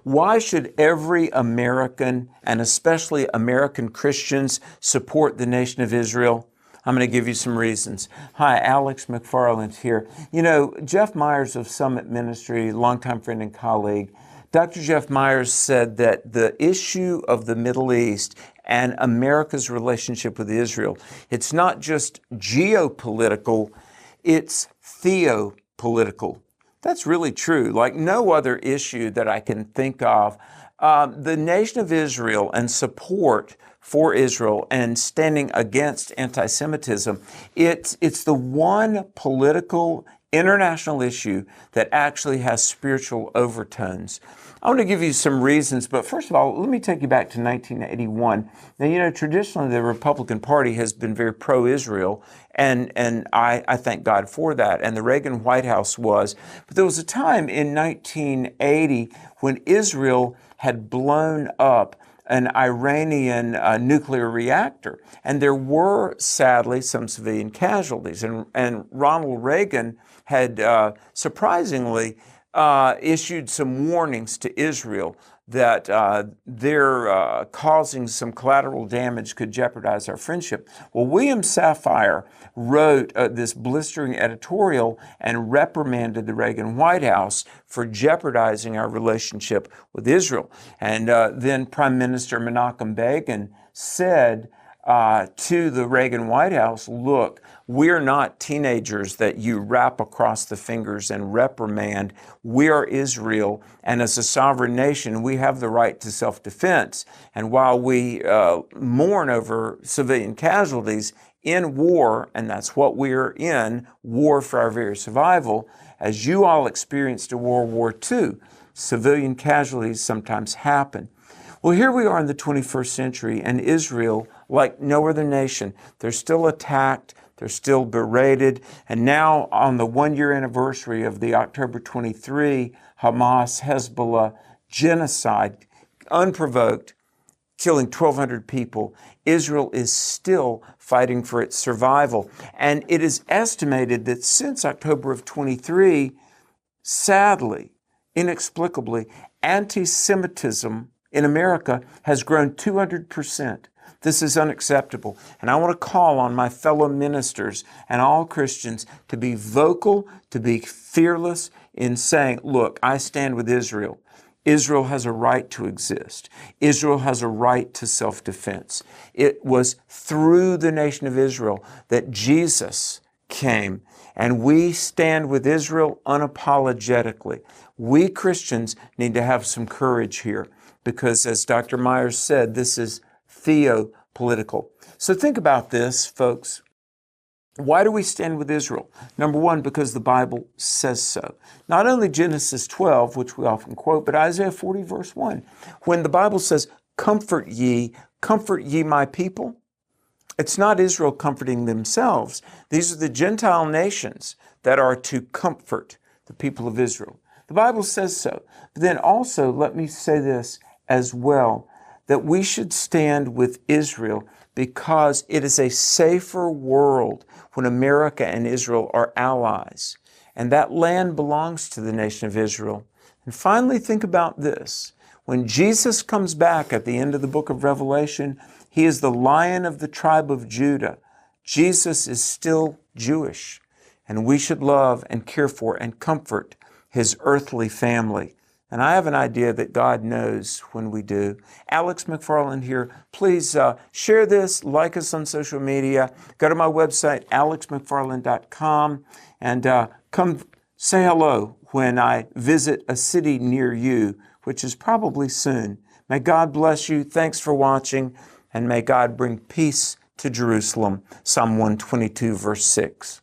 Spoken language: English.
Why should every American, and especially American Christians, support the nation of Israel? I'm going to give you some reasons. Hi, Alex McFarland here. You know, Jeff Myers of Summit Ministry, longtime friend and colleague, Dr. Jeff Myers said that the issue of the Middle East and America's relationship with Israel, it's not just geopolitical, it's theopolitical. That's really true. Like no other issue that I can think of. The nation of Israel and support for Israel and standing against anti-Semitism, it's the one political international issue that actually has spiritual overtones. I want to give you some reasons, but first of all, let me take you back to 1981. Now, you know, traditionally the Republican Party has been very pro-Israel, and I thank God for that, and the Reagan White House was. But there was a time in 1980 when Israel had blown up an Iranian nuclear reactor. And there were, sadly, some civilian casualties. And Ronald Reagan had surprisingly issued some warnings to Israel that their causing some collateral damage could jeopardize our friendship. Well, William Safire wrote this blistering editorial and reprimanded the Reagan White House for jeopardizing our relationship with Israel. And then Prime Minister Menachem Begin said to the Reagan White House, look, we're not teenagers that you wrap across the fingers and reprimand. We are Israel, and as a sovereign nation, we have the right to self-defense. And while we mourn over civilian casualties in war, and that's what we're in, war for our very survival, as you all experienced in World War II, civilian casualties sometimes happen. Well, here we are in the 21st century, and Israel, like no other nation, they're still attacked, they're still berated, and now on the one-year anniversary of the October 23 Hamas-Hezbollah genocide, unprovoked, killing 1,200 people, Israel is still fighting for its survival. And it is estimated that since October of 23, sadly, inexplicably, anti-Semitism in America has grown 200%. This is unacceptable. And I want to call on my fellow ministers and all Christians to be vocal, to be fearless in saying, look, I stand with Israel. Israel has a right to exist. Israel has a right to self-defense. It was through the nation of Israel that Jesus came, and we stand with Israel unapologetically. We Christians need to have some courage here because, as Dr. Myers said, this is theopolitical. So think about this, folks. Why do we stand with Israel? Number one, because the Bible says so. Not only Genesis 12, which we often quote, but Isaiah 40, verse 1. When the Bible says, comfort ye my people, it's not Israel comforting themselves. These are the Gentile nations that are to comfort the people of Israel. The Bible says so. But then also, let me say this as well, that we should stand with Israel because it is a safer world when America and Israel are allies. And that land belongs to the nation of Israel. And finally, think about this. When Jesus comes back at the end of the book of Revelation, he is the Lion of the tribe of Judah. Jesus is still Jewish, and we should love and care for and comfort his earthly family. And I have an idea that God knows when we do. Alex McFarland here. Please share this, like us on social media. Go to my website, alexmcfarland.com, and come say hello when I visit a city near you, which is probably soon. May God bless you. Thanks for watching, and may God bring peace to Jerusalem. Psalm 122, verse 6.